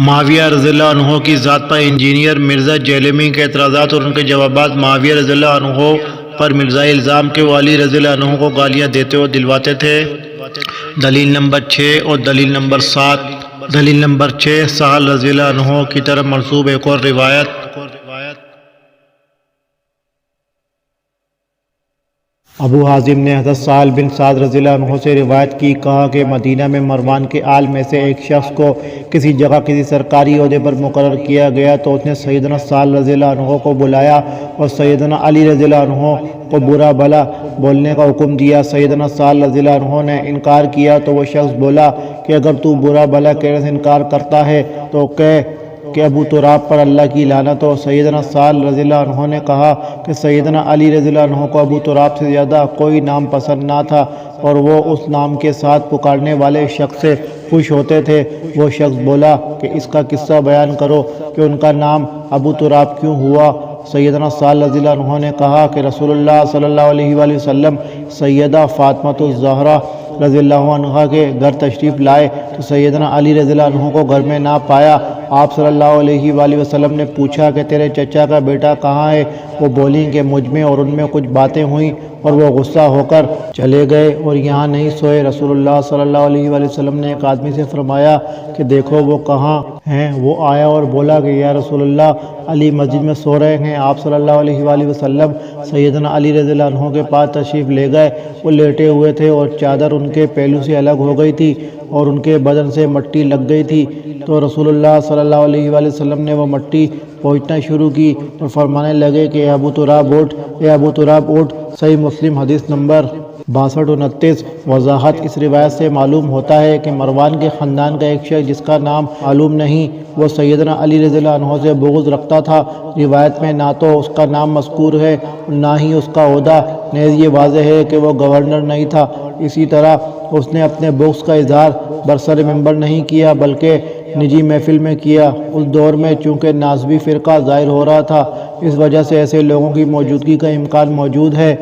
معاویہ رضی اللہ عنہ کی ذات پر انجینئر مرزا جیلمی کے اعتراضات اور ان کے جوابات۔ معاویہ رضی اللہ عنہ پر مرزائی الزام کہ وہ علی رضی اللہ عنہ کو گالیاں دیتے اور دلواتے تھے۔ دلیل نمبر 6 اور دلیل نمبر 7۔ دلیل نمبر 6، سہل رضی اللہ عنہ کی طرف منسوب ایک اور روایت۔ ابو حازم نے حضرت سہل بن سعد رضی اللہ عنہ سے روایت کی، کہا کہ مدینہ میں مروان کے آل میں سے ایک شخص کو کسی جگہ کسی سرکاری عہدے پر مقرر کیا گیا تو اس نے سیدنا سہل رضی اللہ عنہ کو بلایا اور سیدنا علی رضی اللہ عنہ کو برا بھلا بولنے کا حکم دیا۔ سیدنا سہل رضی اللہ عنہ نے انکار کیا تو وہ شخص بولا کہ اگر تو برا بھلا کہنے سے انکار کرتا ہے تو کہہ کہ ابو تراب پر اللہ کی لعنت ہو۔ سیدنا سہل رضی اللہ عنہ نے کہا کہ سیدنا علی رضی اللہ عنہ کو ابو تراب سے زیادہ کوئی نام پسند نہ تھا اور وہ اس نام کے ساتھ پکارنے والے شخص سے خوش ہوتے تھے۔ وہ شخص بولا کہ اس کا قصہ بیان کرو کہ ان کا نام ابو تراب کیوں ہوا۔ سیدنا سہل رضی اللہ عنہ نے کہا کہ رسول اللہ صلی اللہ علیہ وآلہ وسلم سیدہ فاطمۃ الزہرا رضی اللہ عنہا کے گھر تشریف لائے تو سیدنا علی رضی اللہ عنہ کو گھر میں نہ پایا۔ آپ صلی اللہ علیہ وآلہ وسلم نے پوچھا کہ تیرے چچا کا بیٹا کہاں ہے؟ وہ بولیں کہ مجھ میں اور ان میں کچھ باتیں ہوئیں اور وہ غصہ ہو کر چلے گئے اور یہاں نہیں سوئے۔ رسول اللہ صلی اللہ علیہ وآلہ وسلم نے ایک آدمی سے فرمایا کہ دیکھو وہ کہاں ہیں۔ وہ آیا اور بولا کہ یا رسول اللہ، علی مسجد میں سو رہے ہیں۔ آپ صلی اللہ علیہ وآلہ وسلم سیدنا علی رضی اللہ عنہ کے پاس تشریف لے گئے۔ وہ لیٹے ہوئے تھے اور چادر ان کے پہلو سے الگ ہو گئی تھی اور ان کے بدن سے مٹی لگ گئی تھی، تو رسول اللہ صلی اللہ علیہ وآلہ وسلم نے وہ مٹی پوچھنا شروع کی اور فرمانے لگے کہ اے ابو تراب اٹھ، اے ابو تراب اٹھ۔ صحیح مسلم حدیث نمبر 6229۔ وضاحت: اس روایت سے معلوم ہوتا ہے کہ مروان کے خاندان کا ایک شخص جس کا نام معلوم نہیں، وہ سیدنا علی رضی اللہ عنہ سے بغض رکھتا تھا۔ روایت میں نہ تو اس کا نام مذکور ہے اور نہ ہی اس کا عہدہ، نیز یہ واضح ہے کہ وہ گورنر نہیں تھا۔ اسی طرح اس نے اپنے بغض کا اظہار برسر ممبر نہیں کیا بلکہ نجی محفل میں کیا۔ اس دور میں چونکہ ناسبی فرقہ ظاہر ہو رہا تھا، اس وجہ سے ایسے لوگوں کی موجودگی کا امکان موجود ہے۔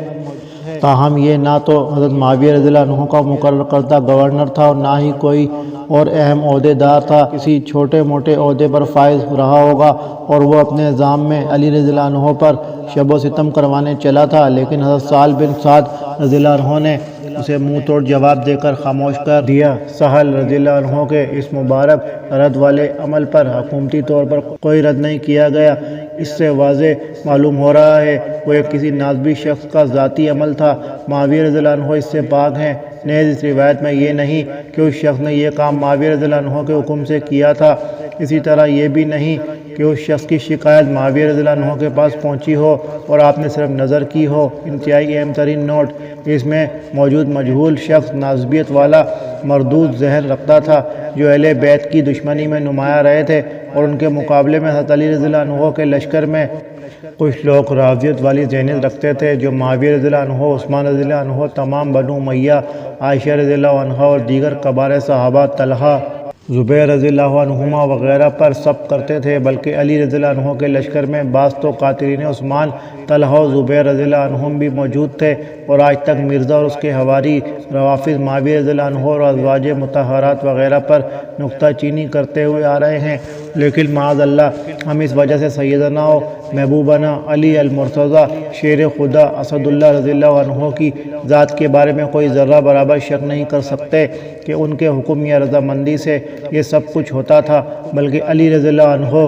تاہم یہ نہ تو حضرت معاویہ رضی اللہ عنہ کا مقرر کردہ گورنر تھا اور نہ ہی کوئی اور اہم عہدے دار تھا، کسی چھوٹے موٹے عہدے پر فائز رہا ہوگا اور وہ اپنے نظام میں علی رضی اللہ عنہ پر شب و ستم کروانے چلا تھا۔ لیکن حضرت سہل بن سعد رضی اللہ عنہ نے اسے منہ توڑ جواب دے کر خاموش کر دیا۔ سہل رضی اللہ عنہ کے اس مبارک رد والے عمل پر حکومتی طور پر کوئی رد نہیں کیا گیا۔ اس سے واضح معلوم ہو رہا ہے وہ ایک کسی ناسبی شخص کا ذاتی عمل تھا۔ معاویہ رضی اللہ عنہ اس سے پاک ہیں۔ نیز اس روایت میں یہ نہیں کہ اس شخص نے یہ کام معاویہ رضی اللہ عنہ کے حکم سے کیا تھا۔ اسی طرح یہ بھی نہیں کہ اس شخص کی شکایت معاویہ رضی اللہ عنہ کے پاس پہنچی ہو اور آپ نے صرف نظر کی ہو۔ انتہائی اہم ترین نوٹ: اس میں موجود مجہول شخص ناسبیت والا مردود ذہن رکھتا تھا جو اہل بیت کی دشمنی میں نمایاں رہے تھے، اور ان کے مقابلے میں حضرت علی رضی اللہ عنہ کے لشکر میں کچھ لوگ رافضیت والی ذہنیت رکھتے تھے جو معاویہ رضی اللہ عنہ، عثمان رضی اللہ عنہ، تمام بنو امیہ، عائشہ رضی اللہ عنہا اور دیگر کبار صحابہ، طلحہ، زبیر رضی اللہ عنہما وغیرہ پر سب کرتے تھے، بلکہ علی رضی اللہ عنہ کے لشکر میں بعض تو قاتلین عثمان، طلحہ و زبیر رضی اللہ عنہم بھی موجود تھے، اور آج تک مرزا اور اس کے حواری روافض معاویہ رضی اللہ عنہ اور ازواج مطہرات وغیرہ پر نکتہ چینی کرتے ہوئے آ رہے ہیں۔ لیکن معاذ اللہ ہم اس وجہ سے سیدنا و محبوبنا علی المرتضیٰ شیر خدا اسد اللہ رضی اللہ عنہ کی ذات کے بارے میں کوئی ذرہ برابر شک نہیں کر سکتے کہ ان کے حکم یا رضامندی سے یہ سب کچھ ہوتا تھا، بلکہ علی رضی اللہ عنہ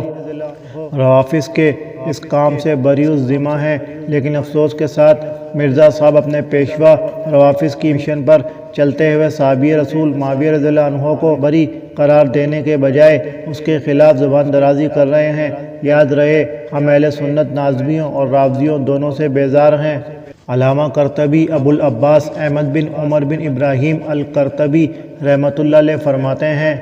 روافض کے اس کام سے بری الذمہ ہیں۔ لیکن افسوس کے ساتھ مرزا صاحب اپنے پیشوا روافض کی مشن پر چلتے ہوئے صحابی رسول معاویہ رضی اللہ عنہ کو بری قرار دینے کے بجائے اس کے خلاف زبان درازی کر رہے ہیں۔ یاد رہے ہم اہل سنت ناسبیوں اور رافضیوں دونوں سے بیزار ہیں۔ علامہ قرطبی ابو العباس احمد بن عمر بن ابراہیم القرطبی رحمۃ اللہ علیہ فرماتے ہیں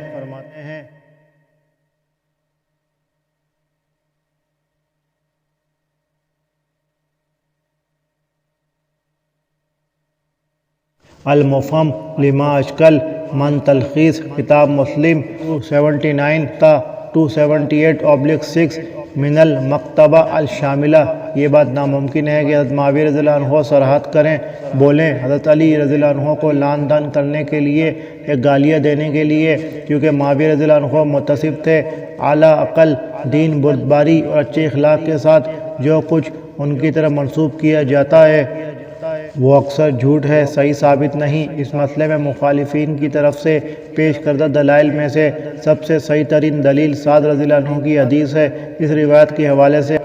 المفہم لما اشکل من تلخیص کتاب مسلم 279 تا 278/6 من المکتبہ الشاملہ، یہ بات ناممکن ہے کہ حضرت معاویہ رضی اللہ عنہ صراحت کریں، بولیں حضرت علی رضی اللہ عنہ کو لعن طعن کرنے کے لیے یا گالیاں دینے کے لیے، کیونکہ معاویہ رضی اللہ عنہ متصف تھے اعلیٰ عقل، دین، بردباری اور اچھے اخلاق کے ساتھ۔ جو کچھ ان کی طرف منسوب کیا جاتا ہے وہ اکثر جھوٹ ہے، صحیح ثابت نہیں۔ اس مسئلے میں مخالفین کی طرف سے پیش کردہ دلائل میں سے سب سے صحیح ترین دلیل سعد رضی اللہ عنہ کی حدیث ہے۔ اس روایت کے حوالے سے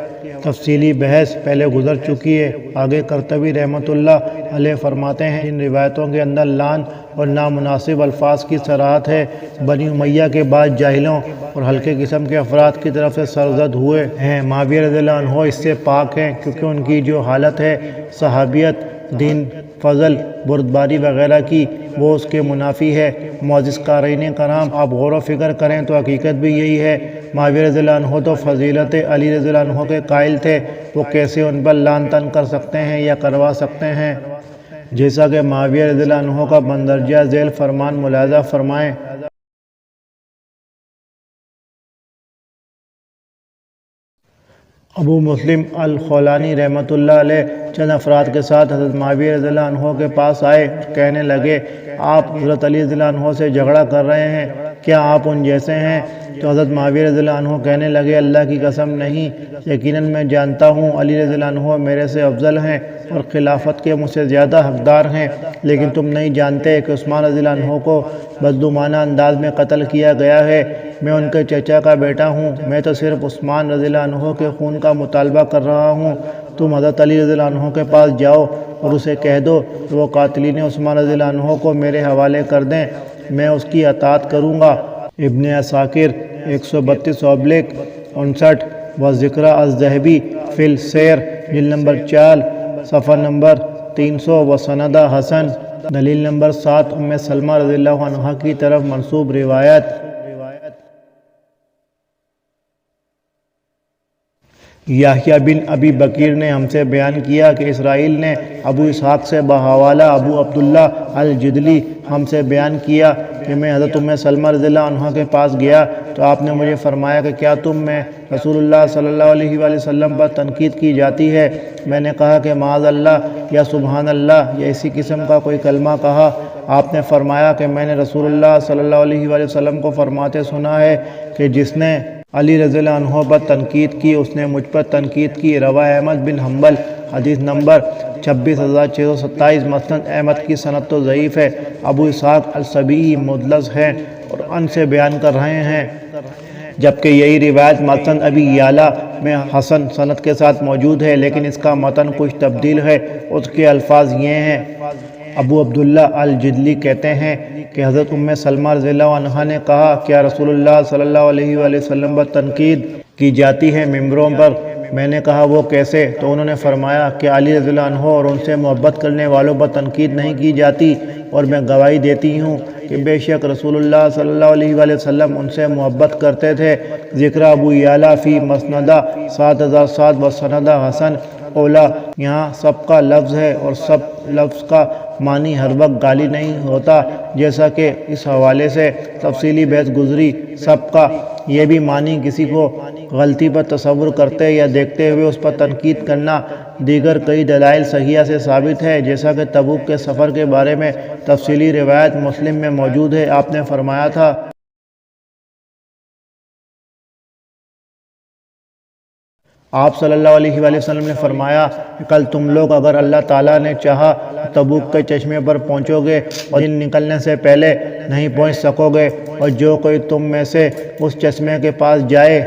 تفصیلی بحث پہلے گزر چکی ہے۔ آگے قرطبی رحمۃ اللہ علیہ فرماتے ہیں، ان روایتوں کے اندر لعن اور نامناسب الفاظ کی صراحت ہے۔ بنی امیہ کے بعد جاہلوں اور ہلکے قسم کے افراد کی طرف سے سرزد ہوئے ہیں۔ معاویہ رضی اللہ عنہ اس سے پاک ہیں، کیونکہ ان کی جو حالت ہے صحابیت، دین، فضل، بردباری وغیرہ کی، وہ اس کے منافی ہے۔ معزز قارئین کرام، آپ غور و فکر کریں تو حقیقت بھی یہی ہے۔ معاویہ رضی اللہ عنہ تو فضیلت علی رضی اللہ عنہ کے قائل تھے، وہ کیسے ان پر لعن طعن کر سکتے ہیں یا کروا سکتے ہیں؟ جیسا کہ معاویہ رضی اللہ عنہ کا مندرجہ ذیل فرمان ملاحظہ فرمائیں۔ ابو مسلم الخولانی رحمۃ اللہ علیہ چند افراد کے ساتھ حضرت معاویہ رضی اللہ عنہ کے پاس آئے، کہنے لگے آپ حضرت علی رضی اللہ عنہ سے جھگڑا کر رہے ہیں، کیا آپ ان جیسے ہیں؟ تو حضرت معاویہ رضی اللہ عنہ کہنے لگے اللہ کی قسم نہیں، یقیناً میں جانتا ہوں علی رضی اللہ عنہ میرے سے افضل ہیں اور خلافت کے مجھ سے زیادہ حقدار ہیں، لیکن تم نہیں جانتے کہ عثمان رضی اللہ عنہ کو مظلومانہ انداز میں قتل کیا گیا ہے۔ میں ان کے چچا کا بیٹا ہوں، میں تو صرف عثمان رضی اللہ عنہ کے خون کا مطالبہ کر رہا ہوں۔ تم حضرت علی رضی اللہ عنہ کے پاس جاؤ اور اسے کہہ دو کہ وہ قاتلین عثمان رضی اللہ عنہ کو میرے حوالے کر دیں، میں اس کی اطاعت کروں گا۔ ابن عساکر 132/59 و ذکر الذہبی فی السیر جلد نمبر 4 صفحہ نمبر 300 و سندہ حسن۔ دلیل نمبر 7 ام سلمہ رضی اللہ عنہ کی طرف منسوب روایت۔ یحییٰ بن ابی بکیر نے ہم سے بیان کیا کہ اسرائیل نے ابو اسحاق سے بحوالہ ابو عبداللہ الجدلی ہم سے بیان کیا کہ میں حضرت ام سلمہ رضی اللہ عنہ کے پاس گیا تو آپ نے مجھے فرمایا کہ کیا تم میں رسول اللہ صلی اللہ علیہ وآلہ وسلم پر تنقید کی جاتی ہے؟ میں نے کہا کہ معاذ اللہ یا سبحان اللہ یا اسی قسم کا کوئی کلمہ کہا۔ آپ نے فرمایا کہ میں نے رسول اللہ صلی اللہ علیہ وآلہ وسلم کو فرماتے سنا ہے کہ جس نے علی رضی اللہ عنہ پر تنقید کی اس نے مجھ پر تنقید کی۔ رواہ احمد بن حنبل حدیث نمبر 26627۔ مسند احمد کی سند تو ضعیف ہے، ابو اسحاق السبیعی مدلس ہیں اور ان سے بیان کر رہے ہیں، جبکہ یہی روایت مسند ابی یعلا میں حسن سند کے ساتھ موجود ہے، لیکن اس کا متن کچھ تبدیل ہے۔ اس کے الفاظ یہ ہیں، ابو عبداللہ الجدلی کہتے ہیں کہ حضرت ام سلمہ رضی اللہ عنہا نے کہا کیا رسول اللہ صلی اللہ علیہ وآلہ وسلم پر تنقید کی جاتی ہے ممبروں پر؟ میں نے کہا وہ کیسے؟ تو انہوں نے فرمایا کہ علی رضی اللہ عنہ اور ان سے محبت کرنے والوں پر تنقید نہیں کی جاتی، اور میں گواہی دیتی ہوں کہ بے شک رسول اللہ صلی اللہ علیہ وآلہ وسلم ان سے محبت کرتے تھے۔ ذکر ابو یعلا فی مسندہ 7007 و سندہ حسن۔ اولا یہاں سب کا لفظ ہے اور سب لفظ کا معنی ہر وقت گالی نہیں ہوتا، جیسا کہ اس حوالے سے تفصیلی بحث گزری۔ سب کا یہ بھی معنی کسی کو غلطی پر تصور کرتے یا دیکھتے ہوئے اس پر تنقید کرنا۔ دیگر کئی دلائل صحیحہ سے ثابت ہے، جیسا کہ تبوک کے سفر کے بارے میں تفصیلی روایت مسلم میں موجود ہے۔ آپ نے فرمایا تھا آپ صلی اللہ علیہ وآلہ وسلم نے فرمایا کہ کل تم لوگ اگر اللہ تعالیٰ نے چاہا تبوک کے چشمے پر پہنچو گے اور دن نکلنے سے پہلے نہیں پہنچ سکو گے، اور جو کوئی تم میں سے اس چشمے کے پاس جائے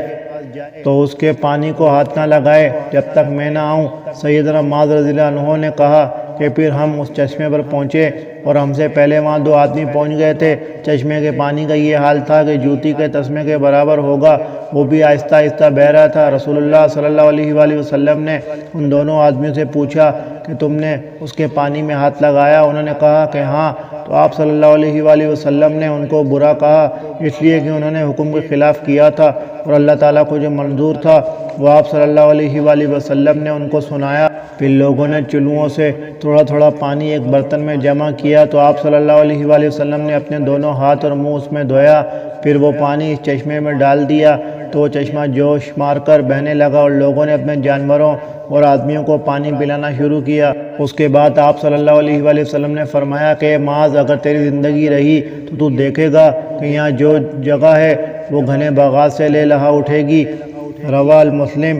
تو اس کے پانی کو ہاتھ نہ لگائے جب تک میں نہ آؤں۔ سیدنا معاذ رضی اللہ عنہ نے کہا کہ پھر ہم اس چشمے پر پہنچے اور ہم سے پہلے وہاں 2 آدمی پہنچ گئے تھے۔ چشمے کے پانی کا یہ حال تھا کہ جوتی کے تسمے کے برابر ہوگا، وہ بھی آہستہ آہستہ بہہ رہا تھا۔ رسول اللہ صلی اللہ علیہ وآلہ وسلم نے ان دونوں آدمیوں سے پوچھا کہ تم نے اس کے پانی میں ہاتھ لگایا؟ انہوں نے کہا کہ ہاں۔ تو آپ صلی اللہ علیہ وآلہ وسلم نے ان کو برا کہا، اس لیے کہ انہوں نے حکم کے خلاف کیا تھا، اور اللہ تعالیٰ کو جو منظور تھا وہ آپ صلی اللہ علیہ وآلہ وسلم نے ان کو سنایا۔ پھر لوگوں نے چلوؤں سے تھوڑا تھوڑا پانی ایک برتن میں جمع کیا تو آپ صلی اللہ علیہ وآلہ وسلم نے اپنے دونوں ہاتھ اور منہ اس میں دھویا، پھر وہ پانی اس چشمے میں ڈال دیا تو وہ چشمہ جوش مار کر بہنے لگا اور لوگوں نے اپنے جانوروں اور آدمیوں کو پانی پلانا شروع کیا۔ اس کے بعد آپ صلی اللہ علیہ وآلہ وسلم نے فرمایا کہ معاذ، اگر تیری زندگی رہی تو دیکھے گا کہ یہاں جو جگہ ہے وہ گھنے باغات سے لے لہا اٹھے گی۔ رواہ المسلم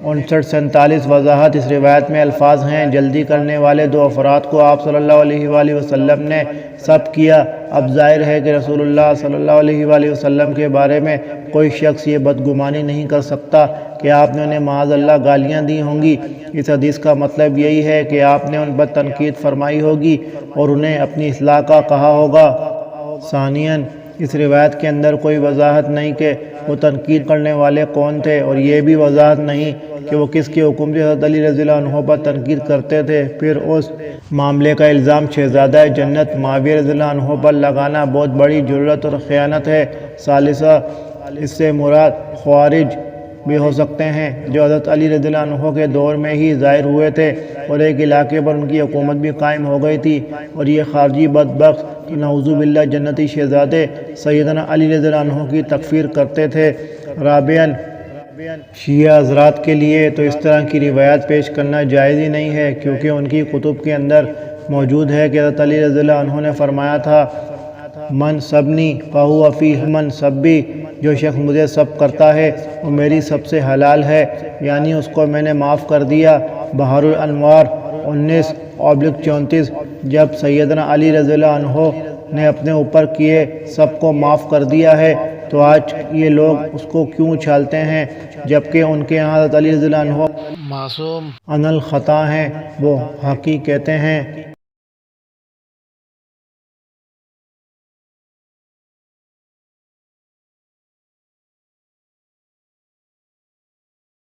5947۔ وضاحت: اس روایت میں الفاظ ہیں جلدی کرنے والے دو افراد کو آپ صلی اللہ علیہ وآلہ وسلم نے ضبط کیا۔ اب ظاہر ہے کہ رسول اللہ صلی اللہ علیہ وآلہ وسلم کے بارے میں کوئی شخص یہ بدگمانی نہیں کر سکتا کہ آپ نے انہیں معاذ اللہ گالیاں دی ہوں گی۔ اس حدیث کا مطلب یہی ہے کہ آپ نے ان پر تنقید فرمائی ہوگی اور انہیں اپنی اصلاح کا کہا ہوگا۔ ثانیاً، اس روایت کے اندر کوئی وضاحت نہیں کہ وہ تنقید کرنے والے کون تھے، اور یہ بھی وضاحت نہیں کہ وہ کس کے حکم سے حضرت علی رضی اللہ عنہ پر تنقید کرتے تھے۔ پھر اس معاملے کا الزام شہزادہ جنت معاویہ رضی اللہ عنہ پر لگانا بہت بڑی جرأت اور خیانت ہے۔ ثالثہ، اس سے مراد خوارج بھی ہو سکتے ہیں جو حضرت علی رضی اللہ عنہ کے دور میں ہی ظاہر ہوئے تھے اور ایک علاقے پر ان کی حکومت بھی قائم ہو گئی تھی، اور یہ خارجی بدبخت نعوذ باللہ جنتی شہزادے سیدنا علی رضی اللہ عنہ کی تکفیر کرتے تھے۔ رابعاً، شیعہ حضرات کے لیے تو اس طرح کی روایات پیش کرنا جائز ہی نہیں ہے، کیونکہ ان کی کتب کے اندر موجود ہے کہ حضرت علی رضی اللہ عنہ نے فرمایا تھا، من سبنی فہو فی من سبی، جو شخص مجھے سب کرتا ہے وہ میری سب سے حلال ہے، یعنی اس کو میں نے معاف کر دیا۔ بحر الانوار 19/34۔ جب سیدنا علی رضی اللہ عنہ نے اپنے اوپر کیے سب کو معاف کر دیا ہے تو آج یہ لوگ اس کو کیوں اچھالتے ہیں، جبکہ ان کے یہاں حضرت علی رضی اللہ عنہ معصوم عن الخطا ہیں۔ وہ حقی کہتے ہیں